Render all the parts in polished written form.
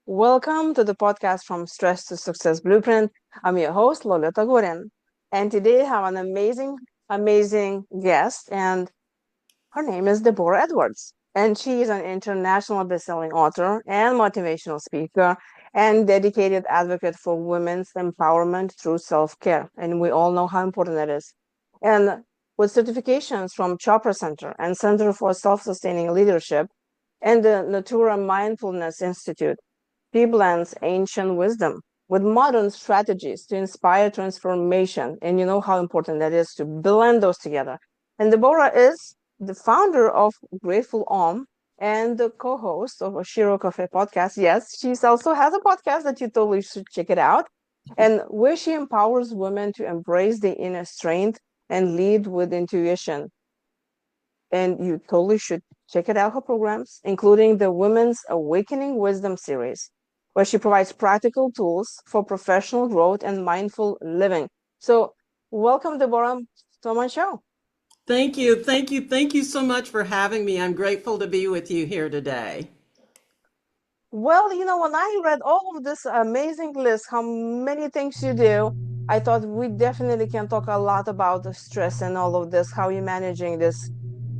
Welcome to the podcast from Stress to Success Blueprint. I'm your host, Lolita Gorin. And today I have an amazing guest, and her name is Deborah Edwards. And she is an international best-selling author and motivational speaker and dedicated advocate for women's empowerment through self-care. And we all know how important that is. And with certifications from Chopra Center and Center for Self-Sustaining Leadership and the Natura Mindfulness Institute, she blends ancient wisdom with modern strategies to inspire transformation. And you know how important that is to blend those together. And Deborah is the founder of GratefulOM and the co-host of a Shero Café Podcast. Yes, she also has a podcast that you totally should check it out. And where she empowers women to embrace their inner strength and lead with intuition. And you totally should check it out, her programs, including the Women's Awakening Wisdom series, where she provides practical tools for professional growth and mindful living. So, welcome, Deborah, to my show. Thank you. Thank you. Thank you so much for having me. I'm grateful to be with you here today. Well, when I read all of this amazing list, how many things you do, I thought we definitely can talk a lot about the stress and all of this, how you're managing this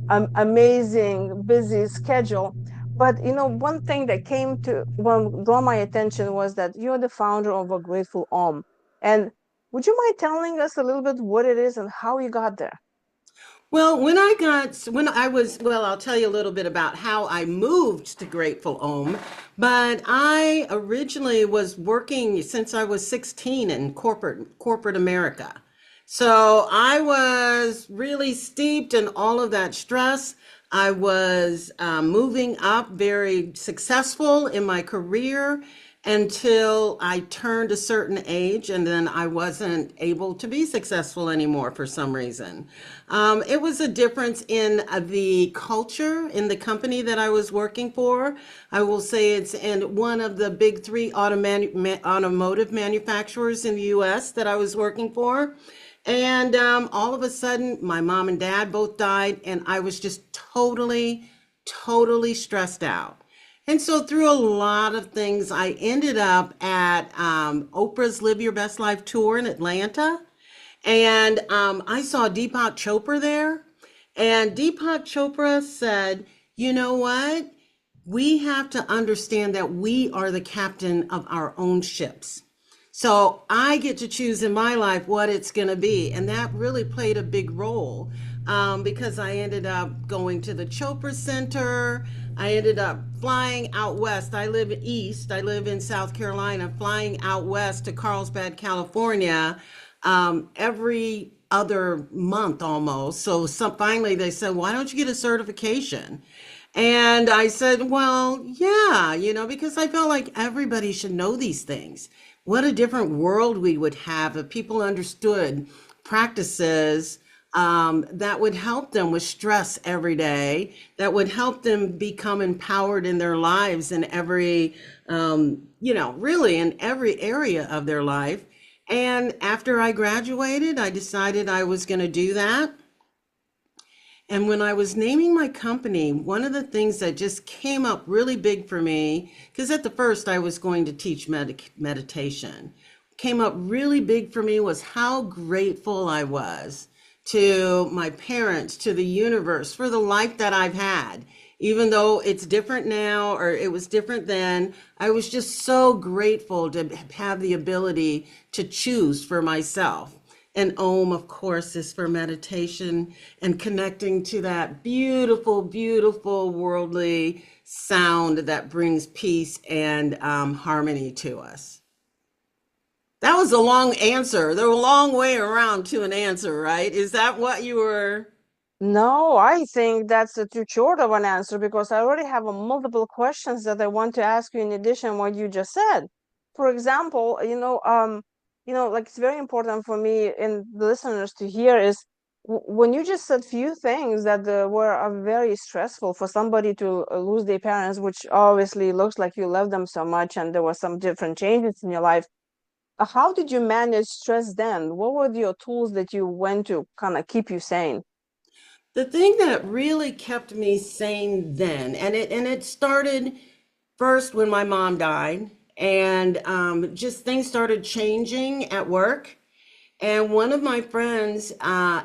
amazing busy schedule. But one thing that came to draw my attention was that you're the founder of a Grateful Om. And would you mind telling us a little bit what it is and how you got there? Well, I'll tell you a little bit about how I moved to Grateful Home. But I originally was working since I was 16 in corporate America. So I was really steeped in all of that stress. I was moving up, very successful in my career until I turned a certain age, and then I wasn't able to be successful anymore for some reason. It was a difference in the culture in the company that I was working for. I will say it's in one of the big three automotive manufacturers in the US that I was working for. And all of a sudden, my mom and dad both died, and I was just totally stressed out. And so, through a lot of things, I ended up at Oprah's Live Your Best Life tour in Atlanta. And I saw Deepak Chopra there. And Deepak Chopra said, you know what? We have to understand that we are the captain of our own ships. So I get to choose in my life what it's going to be. And that really played a big role because I ended up going to the Chopra Center. I ended up flying out west. I live east. I live in South Carolina, flying out west to Carlsbad, California, every other month almost. So finally they said, why don't you get a certification? And I said, well, yeah, because I felt like everybody should know these things. What a different world we would have if people understood practices that would help them with stress every day, that would help them become empowered in their lives in every, really in every area of their life. And after I graduated, I decided I was going to do that. And when I was naming my company, one of the things that just came up really big for me, because at the first I was going to teach meditation, came up really big for me was how grateful I was to my parents, to the universe, for the life that I've had. Even though it's different now, or it was different then, I was just so grateful to have the ability to choose for myself. And Om, of course, is for meditation and connecting to that beautiful worldly sound that brings peace and harmony to us. That was a long answer. There was a long way around to an answer, right? Is that what you were? No, I think that's too short of an answer because I already have multiple questions that I want to ask you in addition what you just said. For example, like it's very important for me and the listeners to hear is when you just said few things that were very stressful for somebody to lose their parents, which obviously looks like you love them so much and there were some different changes in your life. How did you manage stress then? What were your tools that you went to kind of keep you sane? The thing that really kept me sane then, and it started First, when my mom died, and just things started changing at work. And one of my friends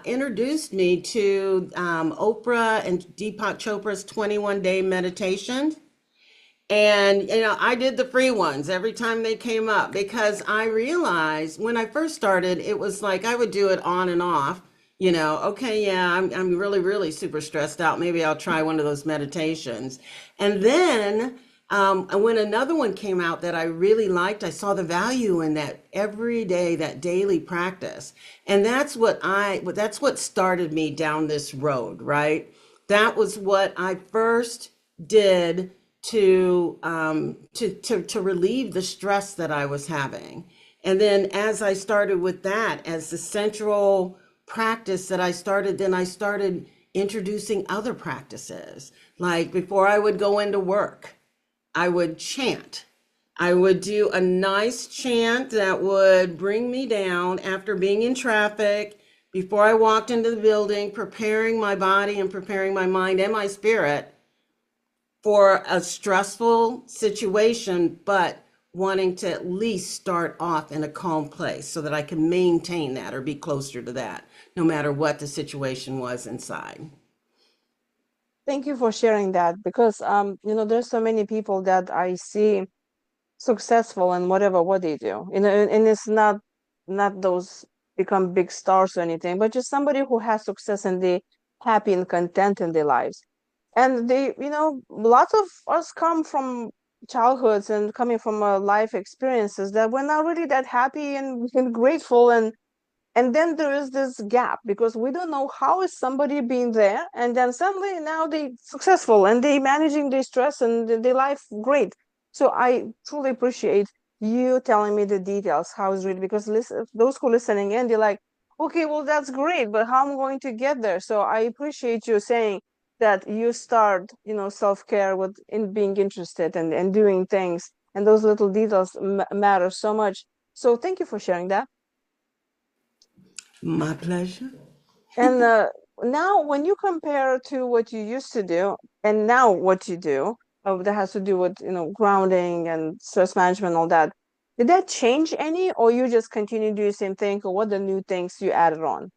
introduced me to Oprah and Deepak Chopra's 21 day meditation. And, I did the free ones every time they came up because I realized when I first started, it was like I would do it on and off. Okay, yeah, I'm really, really super stressed out. Maybe I'll try one of those meditations. And then when another one came out that I really liked, I saw the value in that every day, that daily practice. And that's what started me down this road, right? That was what I first did to relieve the stress that I was having. And then as I started with that as the central practice that I started, then I started introducing other practices. Like before I would go into work, I would chant. I would do a nice chant that would bring me down after being in traffic, before I walked into the building, preparing my body and preparing my mind and my spirit for a stressful situation, but wanting to at least start off in a calm place so that I can maintain that or be closer to that, no matter what the situation was inside. Thank you for sharing that because there's so many people that I see successful in whatever what they do. And it's not those become big stars or anything, but just somebody who has success and they happy and content in their lives. And they, lots of us come from childhoods and coming from life experiences that we're not really that happy and grateful, and then there is this gap because we don't know how is somebody being there and then suddenly now they successful and they managing their stress and their life great. So I truly appreciate you telling me the details how it's really, because listen, those who listening in, they're like, okay, well that's great, but how am I going to get there? So I appreciate you saying that you start self-care with in being interested and doing things, and those little details matter so much. So thank you for sharing that. My pleasure. And now, when you compare to what you used to do and now what you do, that has to do with, grounding and stress management, all that, did that change any, or you just continue to do the same thing, or what the new things you added on?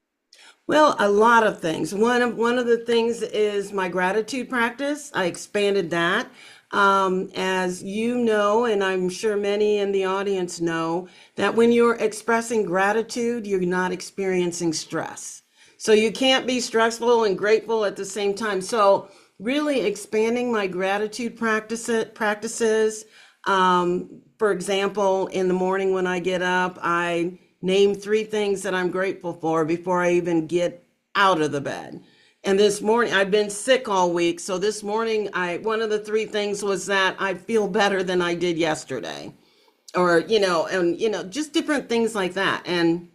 Well, a lot of things. One of the things is my gratitude practice. I expanded that. As you know, and I'm sure many in the audience know, that when you're expressing gratitude, you're not experiencing stress. So you can't be stressful and grateful at the same time. So really expanding my gratitude practices. For example, in the morning when I get up, I name three things that I'm grateful for before I even get out of the bed. And this morning, I've been sick all week. So this morning, one of the three things was that I feel better than I did yesterday. Or, just different things like that. And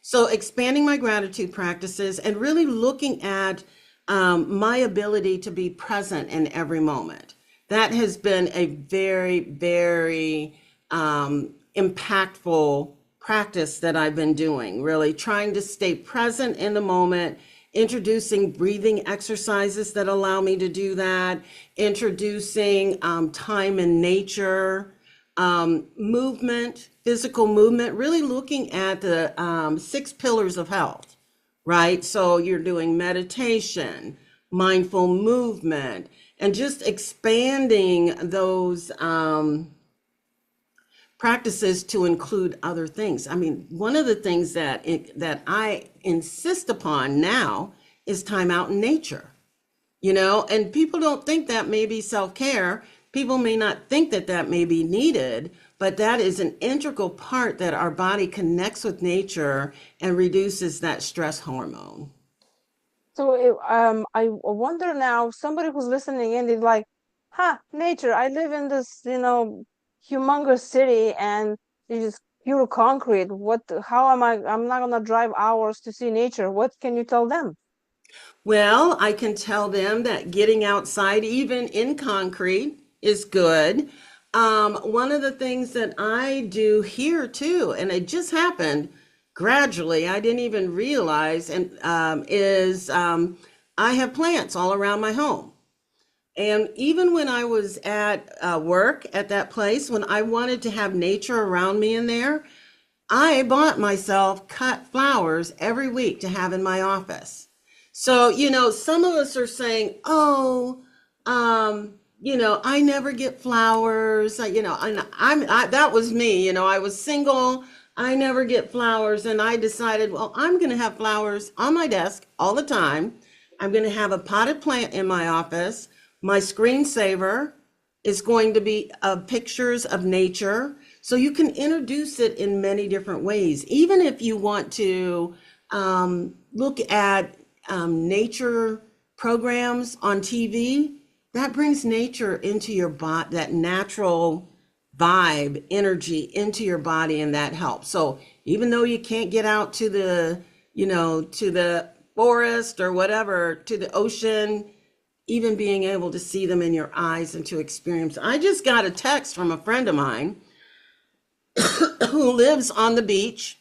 so expanding my gratitude practices and really looking at my ability to be present in every moment. That has been a very, very impactful practice that I've been doing, really trying to stay present in the moment, introducing breathing exercises that allow me to do that, introducing time in nature, movement, physical movement, really looking at the 6 pillars of health, right? So you're doing meditation, mindful movement, and just expanding those practices to include other things. I mean, one of the things that I insist upon now is time out in nature, and people don't think that may be self-care. People may not think that that may be needed, but that is an integral part that our body connects with nature and reduces that stress hormone. So I wonder now, somebody who's listening in is like, nature, I live in this, humongous city and it's just pure concrete. How am I'm not gonna drive hours to see nature. What can you tell them? Well, I can tell them that getting outside, even in concrete, is good. One of the things that I do here too, and it just happened gradually, I didn't even realize, and is I have plants all around my home. And even when I was at work at that place, when I wanted to have nature around me in there, I bought myself cut flowers every week to have in my office. So, some of us are saying, oh, I never get flowers. That was me, I was single. I never get flowers. And I decided, well, I'm going to have flowers on my desk all the time. I'm going to have a potted plant in my office. My screensaver is going to be pictures of nature. So you can introduce it in many different ways. Even if you want to look at nature programs on TV, that brings nature into your body, that natural vibe, energy into your body, and that helps. So even though you can't get out to the forest or whatever, to the ocean, even being able to see them in your eyes and to experience. I just got a text from a friend of mine who lives on the beach,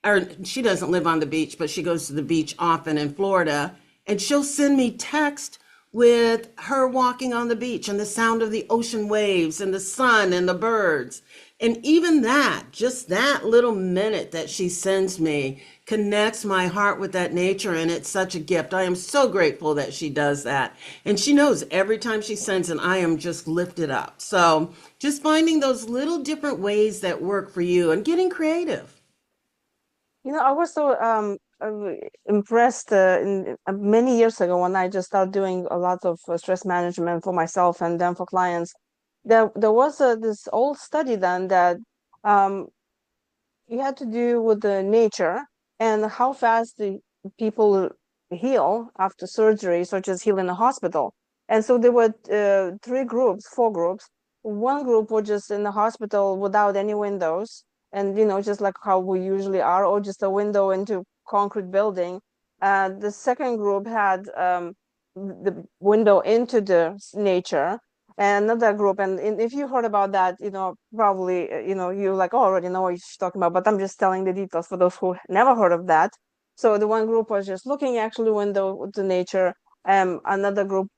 or she doesn't live on the beach, but she goes to the beach often in Florida, and she'll send me text with her walking on the beach and the sound of the ocean waves and the sun and the birds. And even that, just that little minute that she sends me connects my heart with that nature. And it's such a gift. I am so grateful that she does that. And she knows every time she sends it, I am just lifted up. So just finding those little different ways that work for you and getting creative. I was so impressed many years ago when I just started doing a lot of stress management for myself and then for clients. There was this old study done that um, you had to do with the nature and how fast the people heal after surgery, such as heal in a hospital. And so there were four groups. One group was just in the hospital without any windows, and just like how we usually are, or just a window into concrete building. The second group had the window into the nature, and another group. And if you heard about that, probably, you like, oh, already know what she's talking about, but I'm just telling the details for those who never heard of that. So the one group was just looking actually window to nature. Another group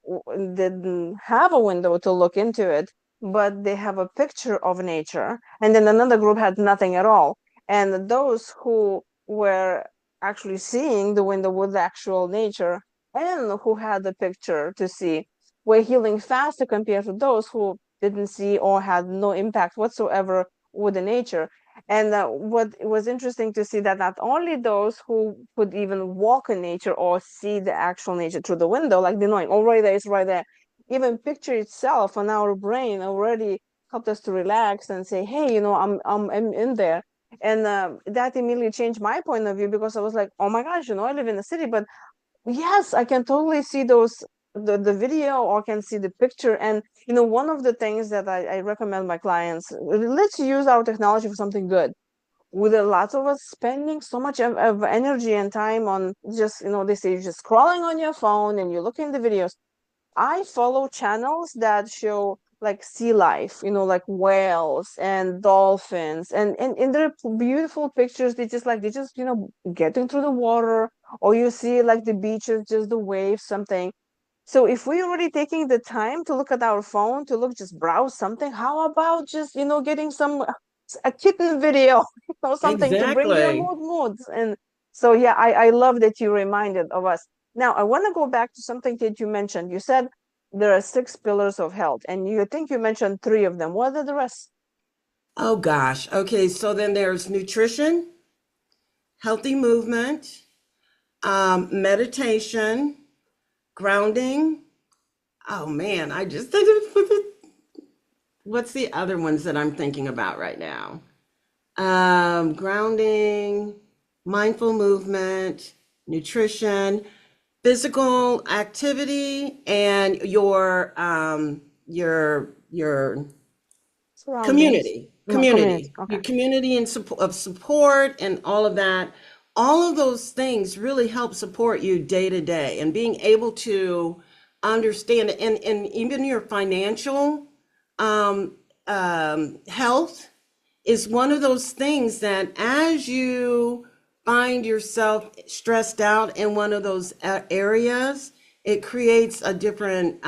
didn't have a window to look into it, but they have a picture of nature. And then another group had nothing at all. And those who were actually seeing the window with the actual nature and who had the picture to see were healing faster compared to those who didn't see or had no impact whatsoever with the nature. And what was interesting to see that not only those who could even walk in nature or see the actual nature through the window, like the knowing, oh, right there, it's right there, even picture itself on our brain already helped us to relax and say, hey, I'm in there. And that immediately changed my point of view, because I was like, oh my gosh, I live in the city, but yes, I can totally see the video, or can see the picture. And one of the things that I recommend my clients, let's use our technology for something good. With a lot of us spending so much of energy and time on just, they say just scrolling on your phone and you're looking at the videos. I follow channels that show like sea life, like whales and dolphins, and they're beautiful pictures. They just getting through the water, or you see like the beaches, just the waves, something. So if we're already taking the time to look at our phone, to look, just browse something, how about just, getting a kitten video, something to bring your Exactly. moods. And so, yeah, I love that you reminded of us. Now, I want to go back to something that you mentioned. You said there are 6 pillars of health, and you think you mentioned 3 of them. What are the rest? Oh gosh. Okay, so then there's nutrition, healthy movement, meditation, grounding. Oh man, I just what's the other ones that I'm thinking about right now? Grounding, mindful movement, nutrition, physical activity, and your Surroundings. community, No, community. community, Okay. your community and of support and all of that. All of those things really help support you day to day, and being able to understand, and even your financial health is one of those things that as you find yourself stressed out in one of those areas, it creates a different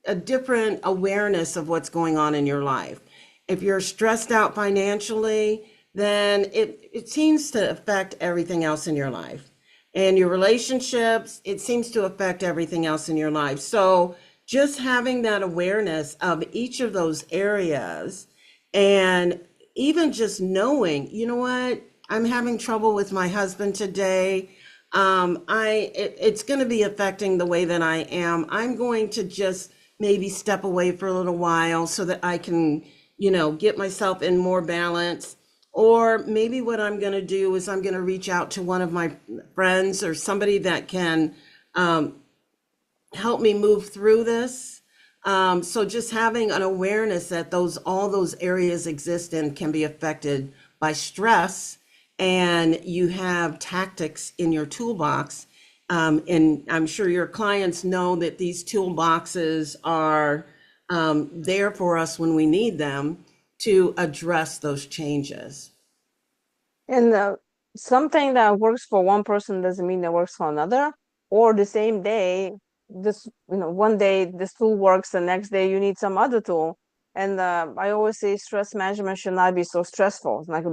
a different awareness of what's going on in your life. If you're stressed out financially, then it seems to affect everything else in your life. And your relationships, it seems to affect everything else in your life. So just having that awareness of each of those areas, and even just knowing, you know what, I'm having trouble with my husband today. It's going to be affecting the way that I am. I'm going to just maybe step away for a little while so that I can, get myself in more balance. Or maybe what I'm going to do is I'm going to reach out to one of my friends or somebody that can help me move through this. So just having an awareness that all those areas exist and can be affected by stress, and you have tactics in your toolbox. And I'm sure your clients know that these toolboxes are there for us when we need them to address those changes. And something that works for one person doesn't mean it works for another. Or the same day, one day this tool works, the next day you need some other tool. And I always say stress management should not be so stressful. Like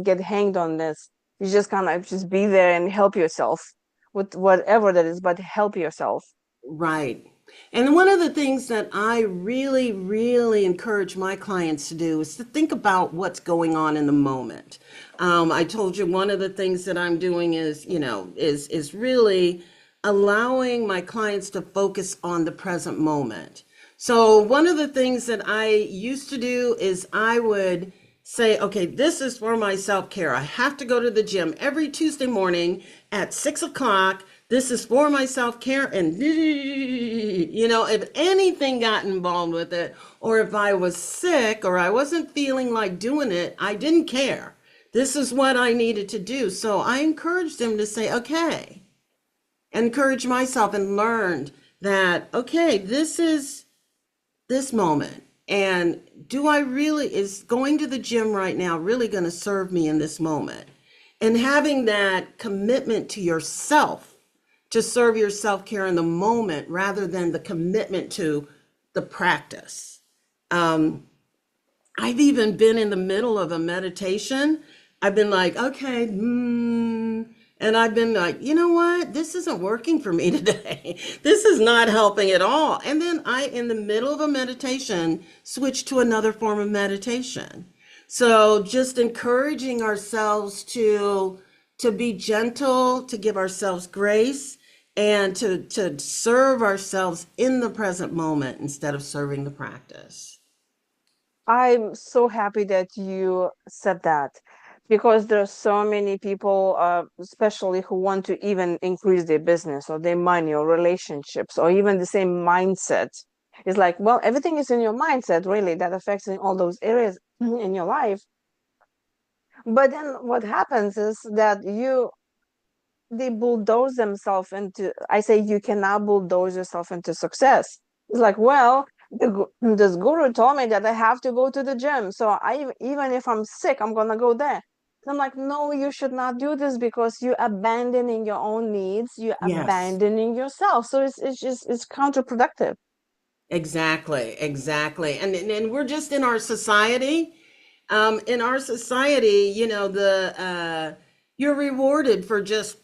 get hanged on this. You just kind of just be there and help yourself with whatever that is, but help yourself. Right. And one of the things that I really, really encourage my clients to do is to think about what's going on in the moment. I told you one of the things that I'm doing is really allowing my clients to focus on the present moment. So one of the things that I used to do is I would say, okay, this is for my self-care. I have to go to the gym every Tuesday morning at 6 o'clock. This is for my self-care. And, if anything got involved with it, or if I was sick or I wasn't feeling like doing it, I didn't care. This is what I needed to do. So I encouraged them to say, okay, encourage myself, and learned that, okay, this is this moment. And is going to the gym right now really going to serve me in this moment? And having that commitment to yourself to serve your self-care in the moment rather than the commitment to the practice. I've even been in the middle of a meditation. I've been like, okay, and I've been like, you know what? This isn't working for me today. This is not helping at all. And then in the middle of a meditation, switch to another form of meditation. So just encouraging ourselves to be gentle, to give ourselves grace, and to serve ourselves in the present moment instead of serving the practice. I'm so happy that you said that, because there are so many people, especially who want to even increase their business or their money or relationships or even the same mindset. It's like, well, everything is in your mindset, really, that affects in all those areas in your life. But then what happens is that they bulldoze themselves into, I say, you cannot bulldoze yourself into success. It's like, well, this guru told me that I have to go to the gym, so even if I'm sick, I'm gonna go there. And I'm like, no, you should not do this, because you're abandoning your own needs, you're Yes, abandoning yourself, so it's counterproductive. exactly. And we're just in our society. In our society, you're rewarded for just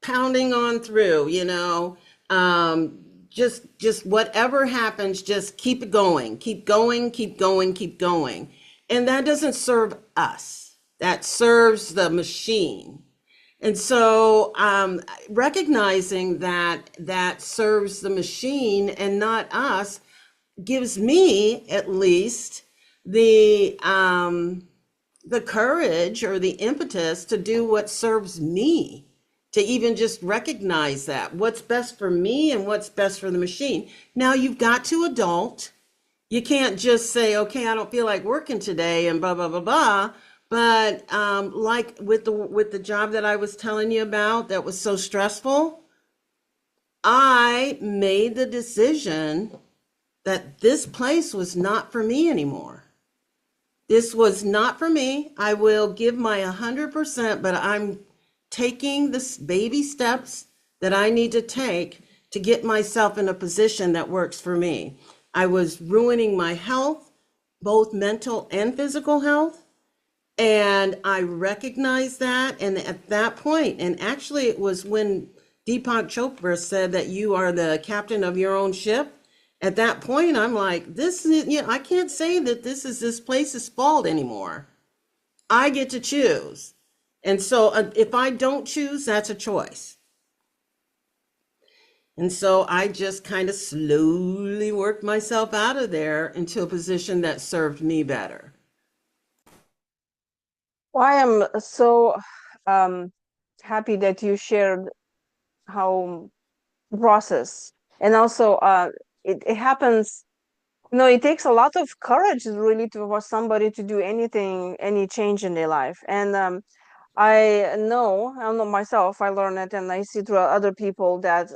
pounding on through, just whatever happens, just keep it going, keep going, keep going, keep going. And that doesn't serve us. That serves the machine. And so recognizing that serves the machine and not us gives me at least the courage or the impetus to do what serves me, to even just recognize that what's best for me and what's best for the machine. Now you've got to adult. You can't just say, okay, I don't feel like working today and blah, blah, blah, blah. But like with the job that I was telling you about that was so stressful, I made the decision that this place was not for me anymore. This was not for me. I will give my 100%, but I'm taking this baby steps that I need to take to get myself in a position that works for me. I was ruining my health, both mental and physical health. And I recognized that. And at that point, and actually it was when Deepak Chopra said that you are the captain of your own ship. At that point, I'm like, this is, I can't say that this place's fault anymore. I get to choose. And so if I don't choose, that's a choice. And so I just kind of slowly worked myself out of there into a position that served me better. Well, I am so um, happy that you shared how process, and also it happens. It takes a lot of courage really for somebody to do anything, any change in their life. And I know myself, I learned it, and I see through other people that,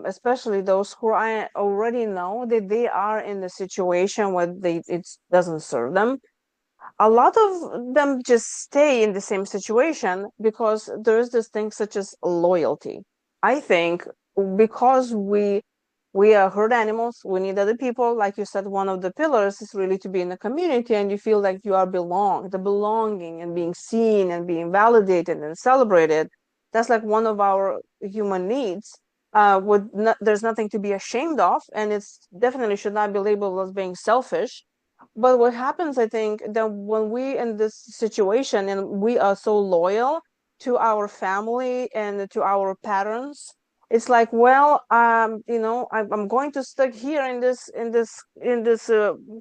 especially those who I already know that they are in the situation where it doesn't serve them. A lot of them just stay in the same situation because there is this thing such as loyalty. I think because we are herd animals, we need other people. Like you said, one of the pillars is really to be in a community and you feel like you are the belonging and being seen and being validated and celebrated. That's like one of our human needs. There's nothing to be ashamed of, and it's definitely should not be labeled as being selfish. But what happens, I think, that when we in this situation and we are so loyal to our family and to our parents, it's like, well, I'm going to stick here in this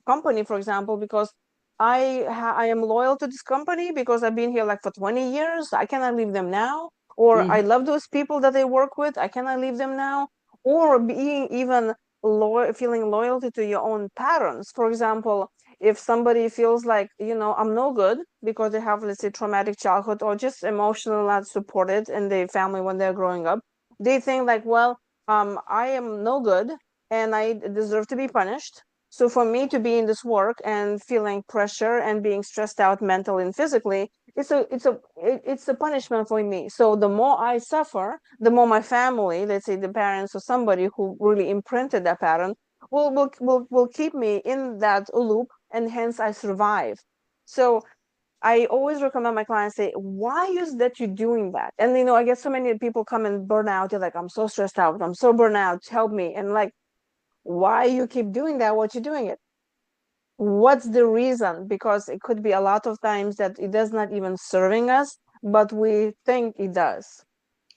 company, for example, because I am loyal to this company because I've been here like for 20 years. I cannot leave them now. Or I Mhm. love those people that I work with. I cannot leave them now. Or being even loyal, feeling loyalty to your own parents. For example, if somebody feels like, I'm no good because they have, let's say, traumatic childhood or just emotional not supported in their family when they're growing up, they think like, well, I am no good and I deserve to be punished. So for me to be in this work and feeling pressure and being stressed out mentally and physically, it's a punishment for me. So the more I suffer, the more my family, let's say the parents or somebody who really imprinted that pattern, will keep me in that loop, and hence I survive. So I always recommend my clients say, why is that you're doing that? And I get so many people come and burn out. They're like, I'm so stressed out. I'm so burnt out. Help me. And like, why you keep doing that? What you doing it? What's the reason? Because it could be a lot of times that it does not even serving us, but we think it does.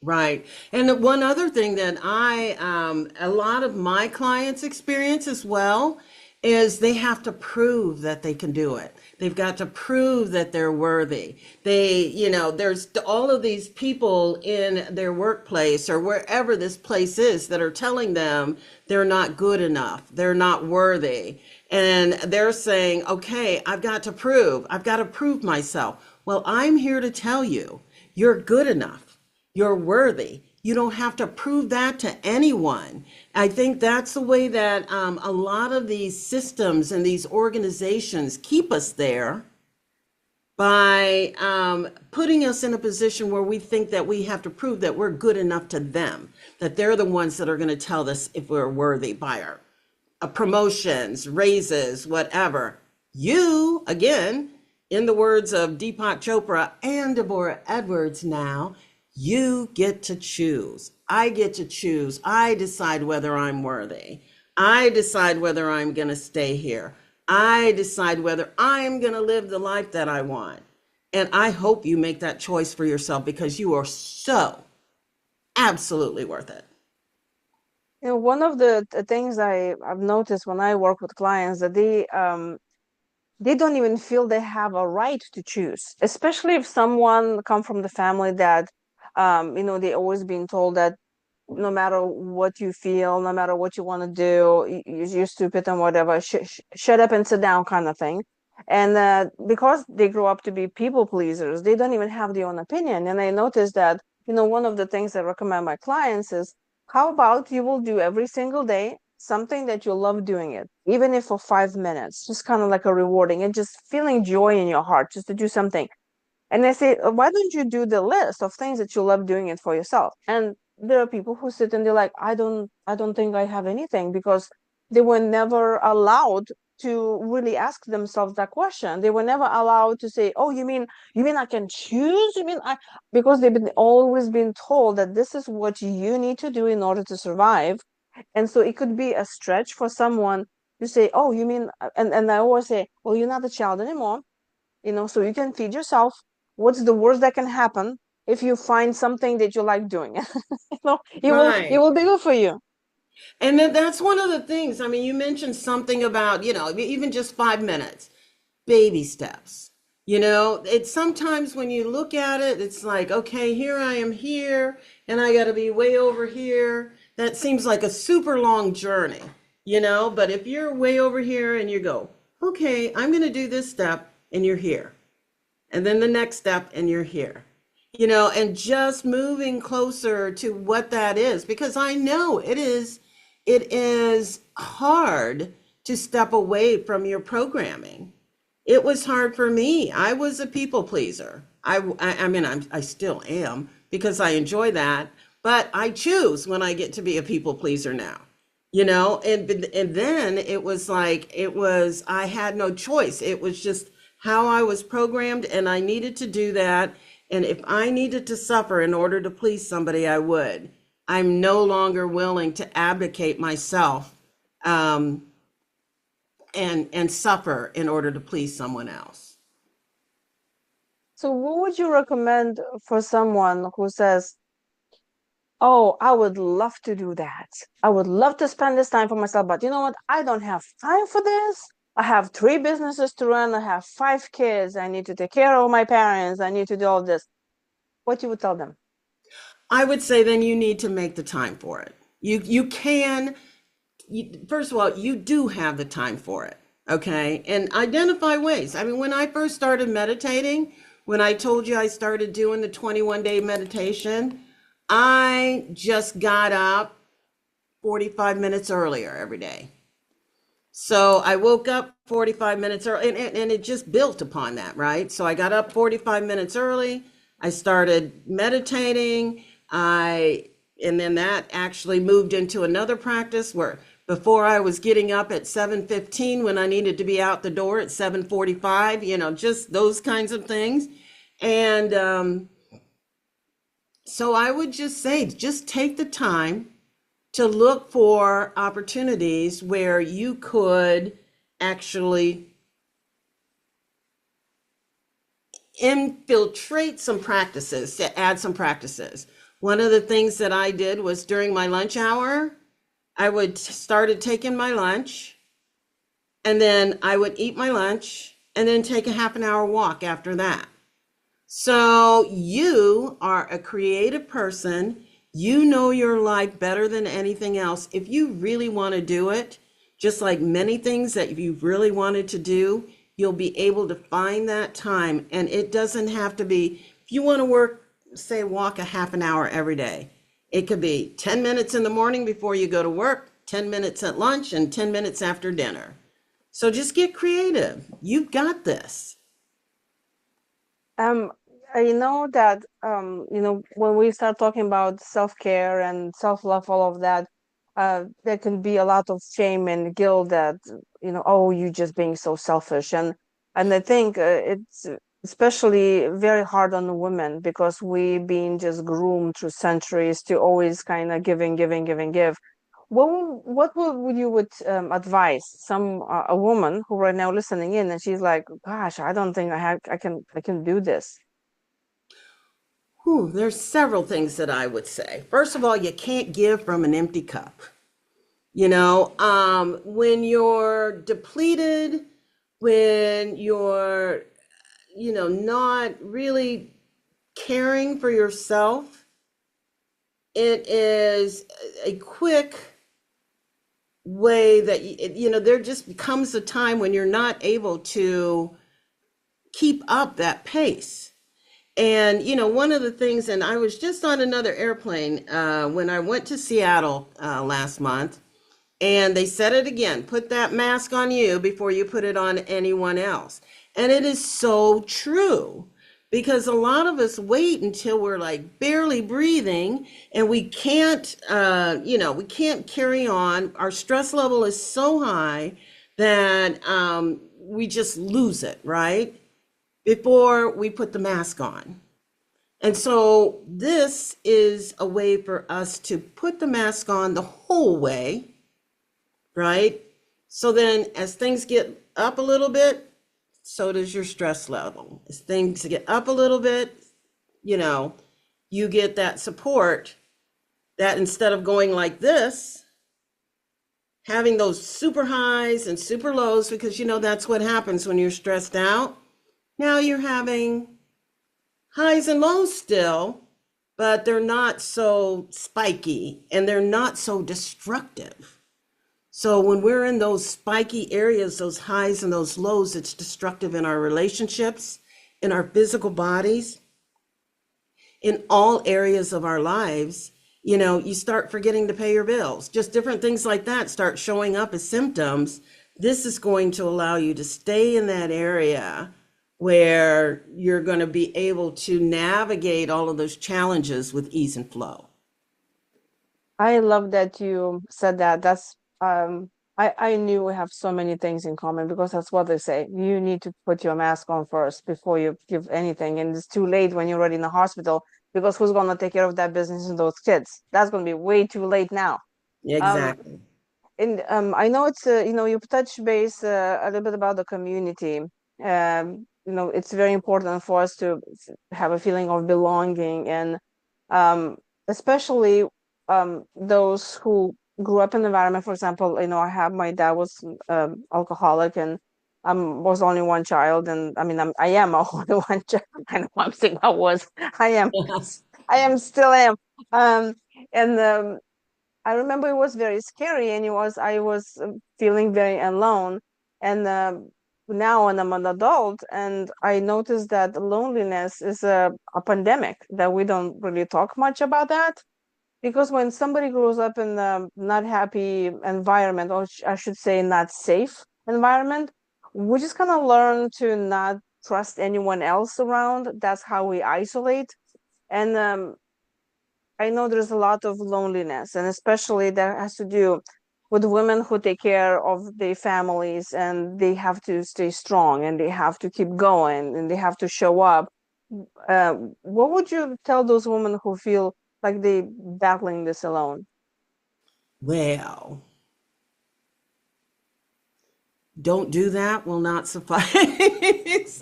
Right. And one other thing that a lot of my clients experience as well is they have to prove that they can do it. They've got to prove that they're worthy. There's all of these people in their workplace or wherever this place is that are telling them they're not good enough, they're not worthy. And they're saying, okay, I've got to prove myself. Well, I'm here to tell you, you're good enough. You're worthy. You don't have to prove that to anyone. I think that's the way that a lot of these systems and these organizations keep us there by putting us in a position where we think that we have to prove that we're good enough to them, that they're the ones that are going to tell us if we're worthy by our promotions, raises, whatever. You, again, in the words of Deepak Chopra and Deborah Edwards now, you get to choose. I get to choose. I decide whether I'm worthy. I decide whether I'm going to stay here. I decide whether I'm going to live the life that I want. And I hope you make that choice for yourself because you are so absolutely worth it. One of the things I've noticed when I work with clients that they don't even feel they have a right to choose, especially if someone come from the family that they always been told that no matter what you feel, no matter what you want to do, you're stupid and whatever, shut up and sit down kind of thing. And because they grow up to be people pleasers, they don't even have their own opinion. And I noticed that, one of the things I recommend my clients is, how about you will do every single day something that you love doing it, even if for 5 minutes, just kind of like a rewarding and just feeling joy in your heart just to do something. And I say, why don't you do the list of things that you love doing it for yourself? And there are people who sit and they're like, I don't think I have anything, because they were never allowed to really ask themselves that question. They were never allowed to say, oh, you mean I can choose? You mean I, because they've been always been told that this is what you need to do in order to survive. And so it could be a stretch for someone to say, oh, you mean, and I always say, well, you're not a child anymore, so you can feed yourself. What's the worst that can happen if you find something that you like doing? It Right. will be good for you. And then that's one of the things. I mean, you mentioned something about, even just 5 minutes, baby steps. It's sometimes when you look at it, it's like, okay, here I am here, and I got to be way over here. That seems like a super long journey, but if you're way over here and you go, okay, I'm going to do this step, and you're here. And then the next step, and you're here. And just moving closer to what that is, because I know it is hard to step away from your programming. It was hard for me. I was a people pleaser. I mean, I still am, because I enjoy that, but I choose when I get to be a people pleaser now. And then it was like, I had no choice. It was just how I was programmed, and I needed to do that. And if I needed to suffer in order to please somebody, I would. I'm no longer willing to abdicate myself, and suffer in order to please someone else. So what would you recommend for someone who says, oh, I would love to do that. I would love to spend this time for myself, but you know what? I don't have time for this. I have 3 businesses to run. I have 5 kids. I need to take care of my parents. I need to do all this. What you would tell them? I would say then you need to make the time for it. You can, first of all, you do have the time for it, okay? And identify ways. I mean, when I first started meditating, when I told you I started doing the 21-day meditation, I just got up 45 minutes earlier every day. So I woke up 45 minutes early, and it just built upon that, right? So I got up 45 minutes early. I started meditating. And then that actually moved into another practice where before I was getting up at 7:15 when I needed to be out the door at 7:45, just those kinds of things. And so I would just say, just take the time to look for opportunities where you could actually infiltrate some practices, to add some practices. One of the things that I did was during my lunch hour, I would started taking my lunch, and then I would eat my lunch and then take a half an hour walk after that. So you are a creative person. You know your life better than anything else. If you really want to do it, just like many things that you've really wanted to do, you'll be able to find that time. And it doesn't have to be, if you want to work, say, walk a half an hour every day. It could be 10 minutes in the morning before you go to work, 10 minutes at lunch, and 10 minutes after dinner. So just get creative. You've got this. Um, I know that when we start talking about self-care and self-love, all of that, there can be a lot of shame and guilt that, oh, you just being so selfish. And I think it's especially very hard on the women, because we been just groomed through centuries to always kind of giving, giving, giving, give. What would you would advise a woman who right now listening in and she's like, gosh, I don't think I can do this. Whew, there's several things that I would say. First of all, you can't give from an empty cup. When you're depleted, when you're, not really caring for yourself, it is a quick way that, there just becomes a time when you're not able to keep up that pace. And, one of the things, and I was just on another airplane when I went to Seattle last month, and they said it again, put that mask on you before you put it on anyone else. And it is so true, because a lot of us wait until we're like barely breathing and we can't, we can't carry on. Our stress level is so high that we just lose it, right? Before we put the mask on. And so this is a way for us to put the mask on the whole way, right? So then as things get up a little bit, so does your stress level. As things get up a little bit, you get that support that instead of going like this, having those super highs and super lows, because that's what happens when you're stressed out. Now you're having highs and lows still, but they're not so spiky and they're not so destructive. So when we're in those spiky areas, those highs and those lows, it's destructive in our relationships, in our physical bodies, in all areas of our lives. You start forgetting to pay your bills. Just different things like that start showing up as symptoms. This is going to allow you to stay in that area where you're going to be able to navigate all of those challenges with ease and flow. I love that you said that. That's I knew we have so many things in common, because that's what they say. You need to put your mask on first before you give anything, and it's too late when you're already in the hospital, because who's going to take care of that business and those kids? That's going to be way too late now. Um, Exactly. and I know it's you've touched base a little bit about the community. It's very important for us to have a feeling of belonging, and especially those who grew up in the environment. For example, my dad was alcoholic, and was only one child, and I mean I am only one child. I know I'm saying I was. I am. Still am. Um, and I remember it was very scary, and I was feeling very alone. And now, when I'm an adult, and I noticed that loneliness is a pandemic, that we don't really talk much about that. Because when somebody grows up in a not happy environment, or I should say not safe environment, we just kind of learn to not trust anyone else around. That's how we isolate. And I know there's a lot of loneliness, and especially that has to do with women who take care of their families, and they have to stay strong, and they have to keep going, and they have to show up. What would you tell those women who feel like they battling this alone? Well, don't do that will not suffice.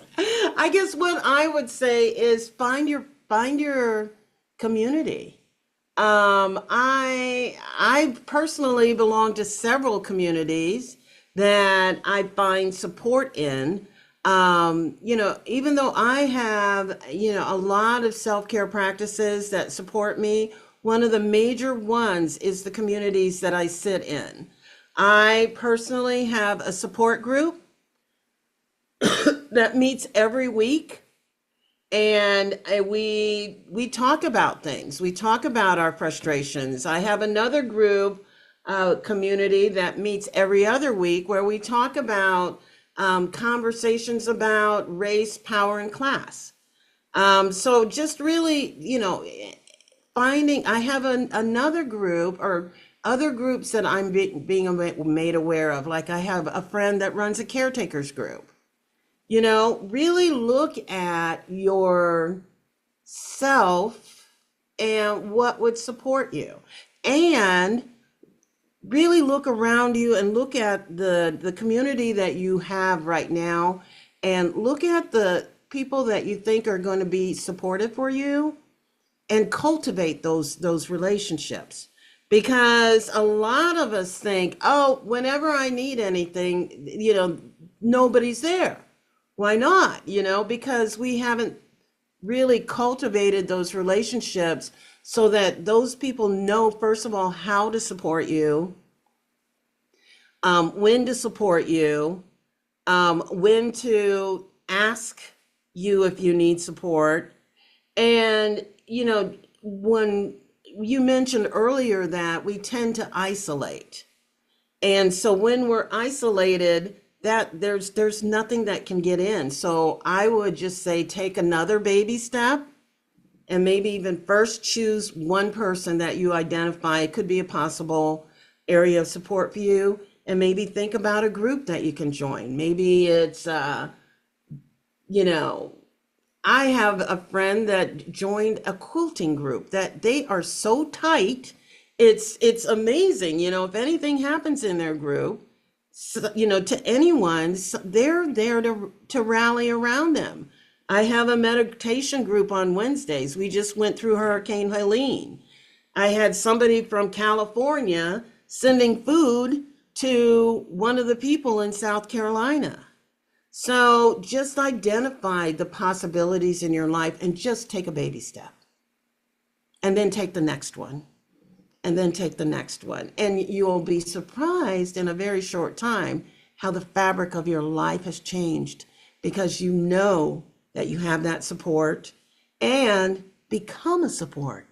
I guess what I would say is find your community. I personally belong to several communities that I find support in. Even though I have, a lot of self-care practices that support me, one of the major ones is the communities that I sit in. I personally have a support group that meets every week, and we talk about things. We talk about our frustrations. I have another group community that meets every other week, where we talk about conversations about race, power, and class. So just really, I have another group, or other groups that I'm being made aware of. Like, I have a friend that runs a caretakers group. Really look at yourself and what would support you. And really look around you and look at the community that you have right now, and look at the people that you think are going to be supportive for you, and cultivate those relationships. Because a lot of us think, oh, whenever I need anything, nobody's there. Why not? Because we haven't really cultivated those relationships, so that those people know, first of all, how to support you, when to support you, when to ask you if you need support. And, when you mentioned earlier that we tend to isolate. And so when we're isolated, that there's nothing that can get in. So I would just say take another baby step and maybe even first choose one person that you identify. It could be a possible area of support for you, and maybe think about a group that you can join. Maybe it's, you know, I have a friend that joined a quilting group that they are so tight. It's amazing. You know, if anything happens in their group, so, you know, to anyone, they're there to rally around them. I have a meditation group on Wednesdays. We just went through Hurricane Helene. I had somebody from California sending food to one of the people in South Carolina. So just identify the possibilities in your life and just take a baby step. And then take the next one. And then take the next one. And you will be surprised in a very short time how the fabric of your life has changed, because you know that you have that support. And become a support.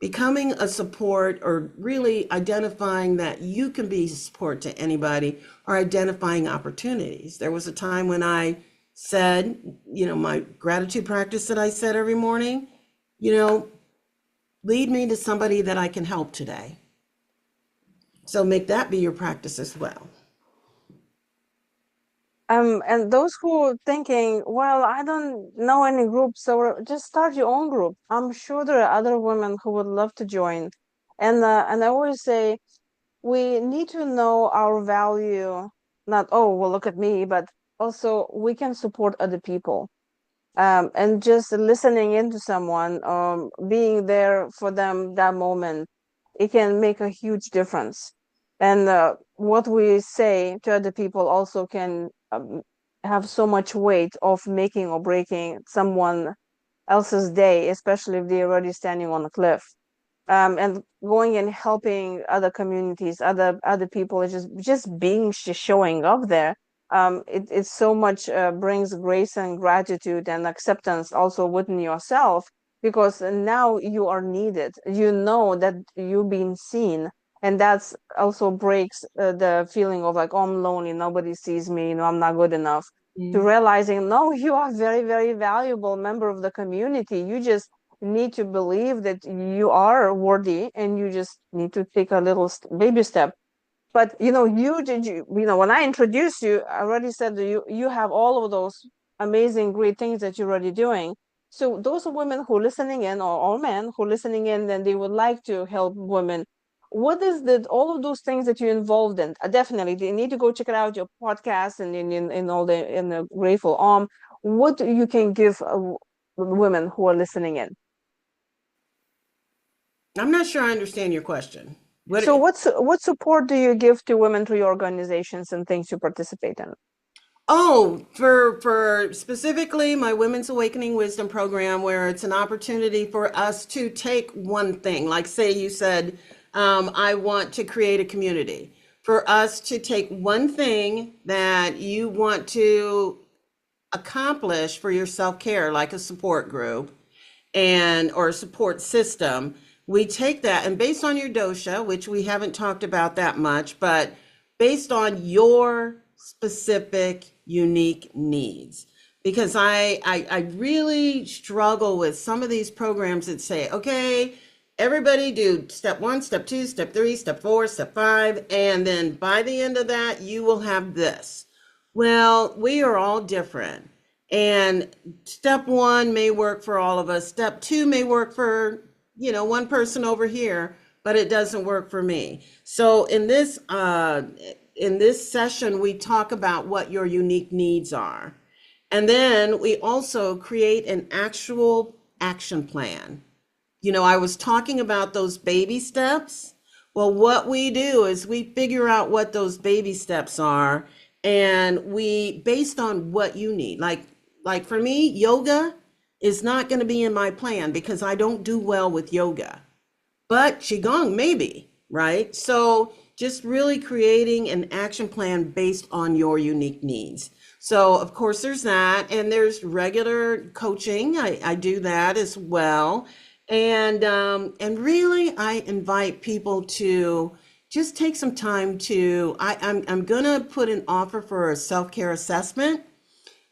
Becoming a support, or really identifying that you can be support to anybody, or identifying opportunities. There was a time when I said, you know, my gratitude practice that I said every morning, you know, lead me to somebody that I can help today. So make that be your practice as well. And those who are thinking, well, I don't know any groups, so just start your own group. I'm sure there are other women who would love to join. And I always say we need to know our value, not, oh, well, look at me, but also we can support other people. And just listening into someone, being there for them that moment, it can make a huge difference. And what we say to other people also can have so much weight of making or breaking someone else's day, especially if they're already standing on a cliff. And going and helping other communities, other people, is just being showing up there. It so much brings grace and gratitude and acceptance also within yourself, because now you are needed. You know that you've been seen, and that's also breaks the feeling of like, oh, I'm lonely, nobody sees me, I'm not good enough. To Mm. realizing, no, you are very, very valuable member of the community. You just need to believe that you are worthy, and you just need to take a little baby step. But when I introduced you, I already said that you have all of those amazing great things that you're already doing. So those are women who are listening in, or men who are listening in, then they would like to help women. What is that, all of those things that you're involved in? Definitely they need to go check it out, your podcast, and in all the GratefulOM. What you can give women who are listening in? I'm not sure I understand your question. So What? what support do you give to women through your organizations and things you participate in? Oh, for specifically my Women's Awakening Wisdom program, where it's an opportunity for us to take one thing, like say you said, I want to create a community. For us to take one thing that you want to accomplish for your self-care, like a support group and or a support system, we take that, and based on your dosha, which we haven't talked about that much, but based on your specific unique needs. Because I really struggle with some of these programs that say, okay, everybody do step 1, step 2, step 3, step 4, step 5, and then by the end of that you will have this. Well, we are all different. And step 1 may work for all of us. Step 2 may work for, one person over here, but it doesn't work for me. So in this session, we talk about what your unique needs are. And then we also create an actual action plan. I was talking about those baby steps. Well, what we do is we figure out what those baby steps are, and we, based on what you need, like for me, yoga is not going to be in my plan because I don't do well with yoga, but qigong maybe, right? So just really creating an action plan based on your unique needs. So of course there's that, and there's regular coaching. I do that as well. And really I invite people to, just take some time to, I'm gonna put an offer for a self-care assessment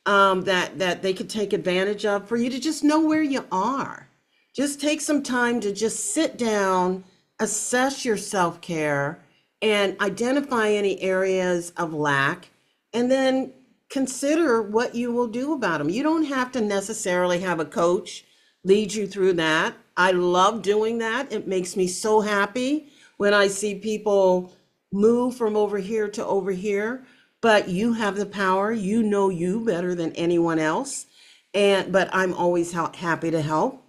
that they could take advantage of for you to just know where you are. Just take some time to just sit down, assess your self-care, and identify any areas of lack, and then consider what you will do about them. You don't have to necessarily have a coach lead you through that. I love doing that. It makes me so happy when I see people move from over here to over here, but you have the power. You know you better than anyone else. But I'm always happy to help.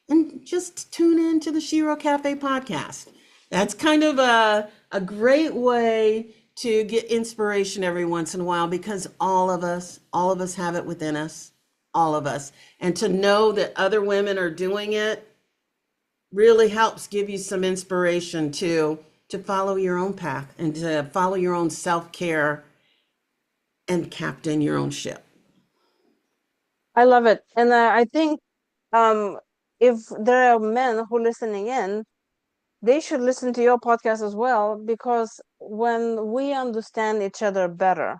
And just tune in to the Shero Café Podcast. That's kind of a great way to get inspiration every once in a while, because all of us have it within us, all of us. And to know that other women are doing it really helps give you some inspiration to follow your own path and to follow your own self-care and captain your own ship. I love it. And I think um, if there are men who are listening in, they should listen to your podcast as well, because when we understand each other better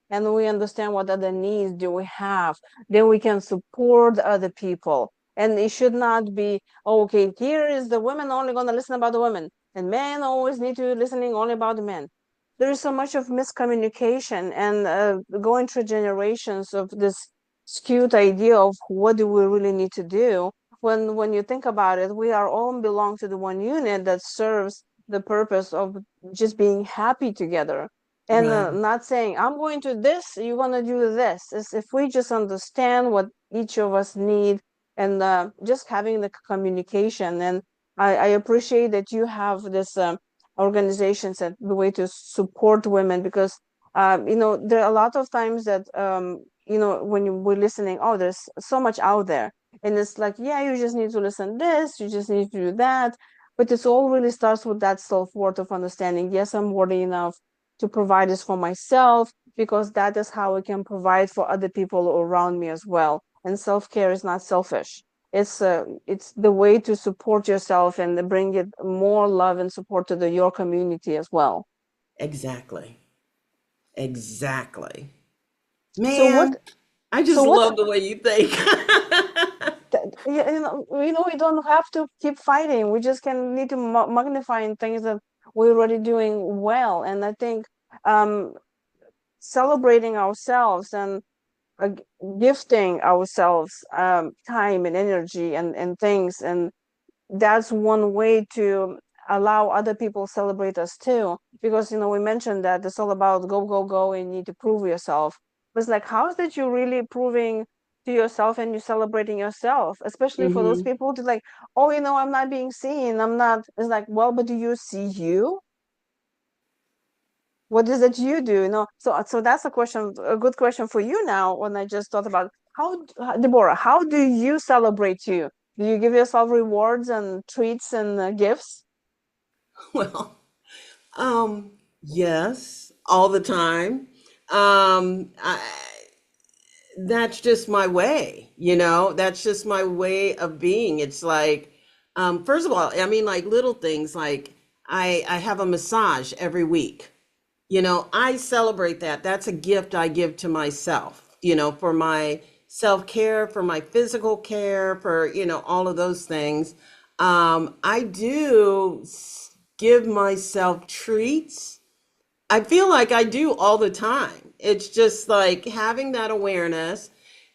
and we understand what other needs do we have, then we can support other people. And it should not be, oh, okay, here is the women only going to listen about the women, and men always need to be listening only about the men. There is so much of miscommunication and going through generations of this skewed idea of what do we really need to do. When you think about it, we are all belong to the one unit that serves the purpose of just being happy together, and Right. not saying I'm going to this, you're going to do this. Is if we just understand what each of us need, and just having the communication. And I appreciate that you have this organizations and the way to support women, because there are a lot of times that when we're listening, oh, there's so much out there, and it's like, yeah, you just need to listen this, you just need to do that. But it all really starts with that self-worth of understanding, yes, I'm worthy enough to provide this for myself, because that is how I can provide for other people around me as well. And self-care is not selfish. It's the way to support yourself and bring it more love and support to your community as well. Exactly. Exactly. So what? Man, I So just what? love the way you think. We don't have to keep fighting. We just can need to magnify things that we're already doing well. And I think um, celebrating ourselves and uh, gifting ourselves time and energy and things, and that's one way to allow other people celebrate us too, because we mentioned that it's all about go go go and you need to prove yourself. But it's like, how is that you really proving to yourself and you celebrating yourself, especially for those Hmm. people to like, oh, I'm not being seen, I'm not. It's like, well, but do you see you? What is it you do? So that's a good question for you now. When I just thought about Deborah, how do you celebrate you? Do you give yourself rewards and treats and gifts? Well, yes, all the time. I, that's just my way, that's just my way of being. It's like, first of all, I mean, like little things like I have a massage every week. I celebrate that. That's a gift I give to myself, for my self-care, for my physical care, for, all of those things. I do give myself treats. I feel like I do all the time. It's just like having that awareness.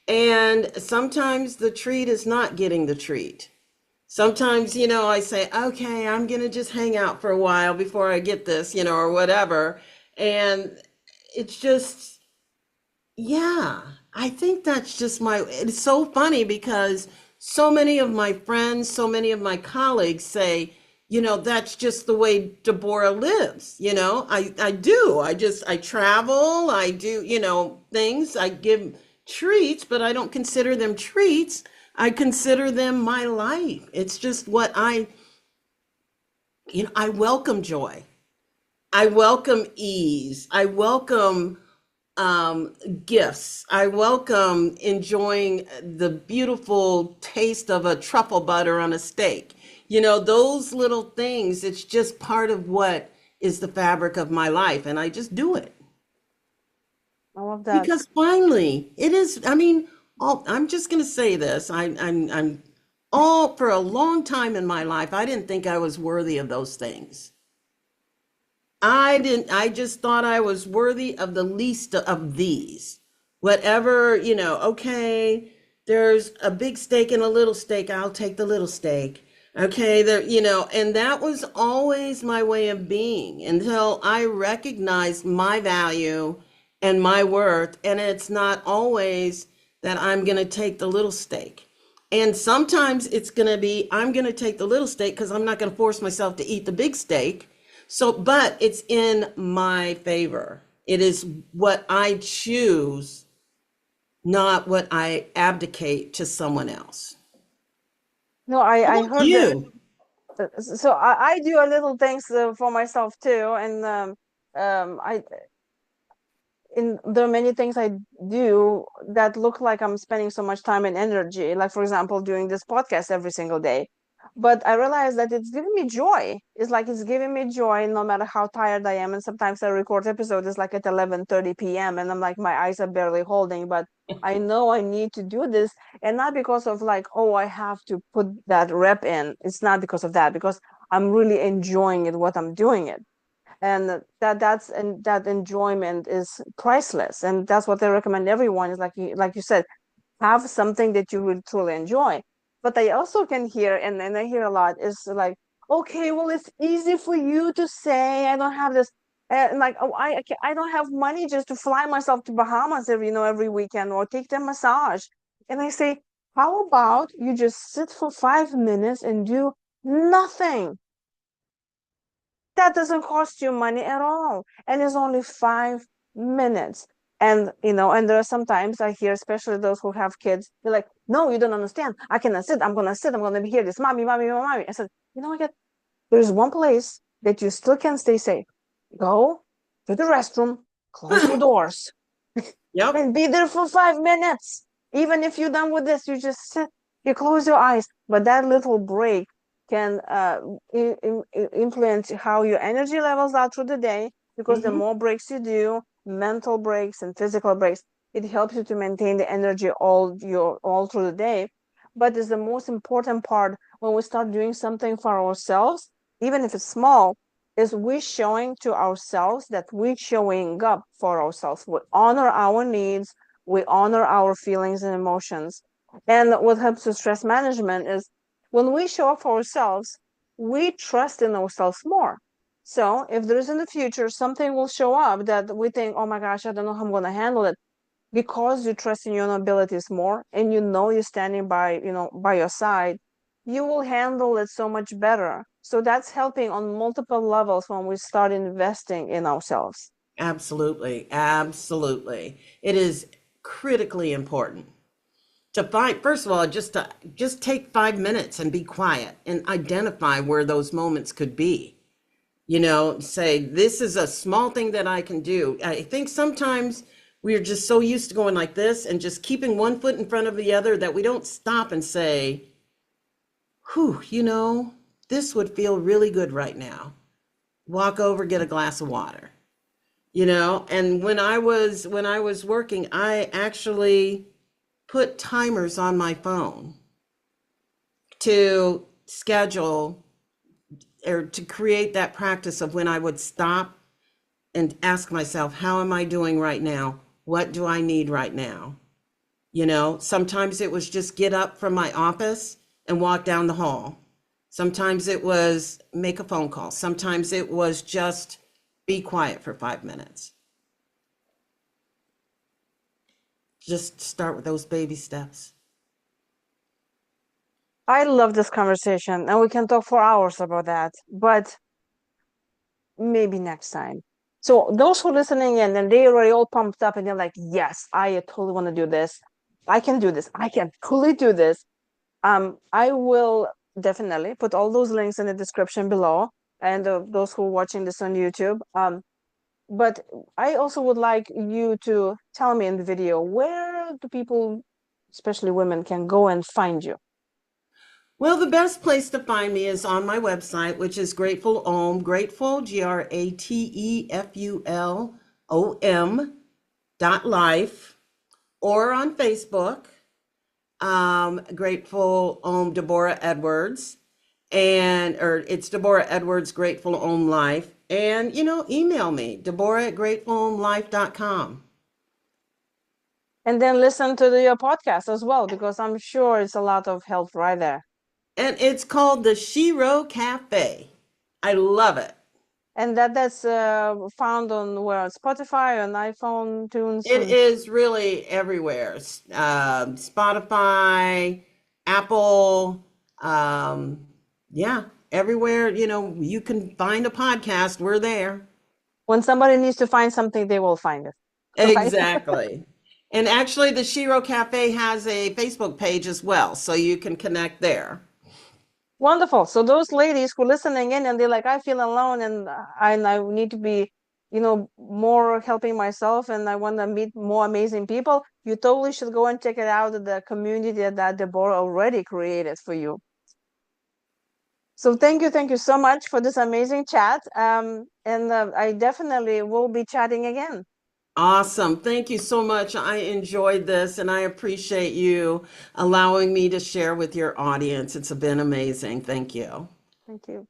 And sometimes the treat is not getting the treat. Sometimes, I say, okay, I'm going to just hang out for a while before I get this, or whatever. And it's just, yeah, I think that's just it's so funny because so many of my friends, so many of my colleagues say, that's just the way Deborah lives. I do. I travel, I do, things, I give treats, but I don't consider them treats. I consider them my life. It's just I welcome joy. I welcome ease. I welcome gifts. I welcome enjoying the beautiful taste of a truffle butter on a steak. You know, those little things, it's just part of what is the fabric of my life. And I just do it. I love that. Because finally, it is, I mean, I'm just going to say this. I'm all for a long time in my life, I didn't think I was worthy of those things. I just thought I was worthy of the least of these. Whatever, you know, okay, there's a big steak and a little steak, I'll take the little steak. Okay, there, you know, and that was always my way of being until I recognized my value and my worth. And it's not always that I'm going to take the little steak. And sometimes it's going to be, I'm going to take the little steak because I'm not going to force myself to eat the big steak. So, but it's in my favor. It is what I choose, not what I abdicate to someone else. No, How I about heard that. you? So I do a little things for myself too, and I in there are many things I do that look like I'm spending so much time and energy, like for example, doing this podcast every single day. But I realize that it's giving me joy. It's like it's giving me joy no matter how tired I am. And sometimes I record episodes like at 11:30 p.m. and I'm like my eyes are barely holding, but I know I need to do this. And not because of like, oh, I have to put that rep in. It's not because of that, because I'm really enjoying it, what I'm doing it, and that enjoyment is priceless, and that's what I recommend everyone is like you said, have something that you will truly enjoy. But I also can hear, and I hear a lot is like, okay, well, it's easy for you to say I don't have this, and like, oh, I don't have money just to fly myself to Bahamas every weekend or take the massage. And I say, how about you just sit for 5 minutes and do nothing? That doesn't cost you money at all, and it's only 5 minutes. And there are sometimes I hear, especially those who have kids, they're like, no, you don't understand, I cannot sit, I'm gonna be here, this mommy. I said, you know what, there's one place that you still can stay safe. Go to the restroom, close your doors, Yep. and be there for 5 minutes. Even if you're done with this, you just sit, you close your eyes. But that little break can influence how your energy levels are through the day, because the Hmm. more breaks you do, mental breaks and physical breaks, it helps you to maintain the energy all through the day. But it's the most important part when we start doing something for ourselves, even if it's small, is we showing to ourselves that we're showing up for ourselves. We honor our needs, we honor our feelings and emotions. And what helps with stress management is when we show up for ourselves, we trust in ourselves more. So if there is in the future something will show up that we think, oh my gosh, I don't know how I'm going to handle it, because you trust in your own abilities more and you're standing by your side, you will handle it so much better. So that's helping on multiple levels when we start investing in ourselves. Absolutely. Absolutely. It is critically important to find, first of all, just take 5 minutes and be quiet and identify where those moments could be. You know, say, this is a small thing that I can do. I think sometimes we're just so used to going like this and just keeping one foot in front of the other that we don't stop and say, whew, you know, this would feel really good right now. Walk over, get a glass of water. You know, and when I was working, I actually put timers on my phone to schedule or to create that practice of when I would stop and ask myself, how am I doing right now? What do I need right now? You know, sometimes it was just get up from my office and walk down the hall. Sometimes it was make a phone call. Sometimes it was just be quiet for 5 minutes. Just start with those baby steps. I love this conversation, and we can talk for hours about that, but maybe next time. So those who are listening in and they already all pumped up and they're like, yes, I totally want to do this. I can do this. I can totally do this. I will definitely put all those links in the description below, and those who are watching this on YouTube. But I also would like you to tell me in the video, where do people, especially women, can go and find you? Well, the best place to find me is on my website, which is GratefulOM, grateful, GratefulOM.life, or on Facebook, GratefulOM Deborah Edwards, or it's Deborah Edwards GratefulOM Life. And, email me, Deborah@GratefulOMLife.com. And then listen to your podcast as well, because I'm sure it's a lot of help right there. And it's called the Shero Café. I love it. And that's found on where? Spotify, on iPhone, Tunes. It is really everywhere. Spotify, Apple, yeah, everywhere, you can find a podcast, we're there. When somebody needs to find something, they will find it. Right? Exactly. And actually, the Shero Cafe has a Facebook page as well, so you can connect there. Wonderful. So those ladies who are listening in and they're like, I feel alone and I need to be, more helping myself and I want to meet more amazing people, you totally should go and check it out, the community that Deborah already created for you. So thank you so much for this amazing chat. And I definitely will be chatting again. Awesome. Thank you so much. I enjoyed this and I appreciate you allowing me to share with your audience. It's been amazing. Thank you. Thank you.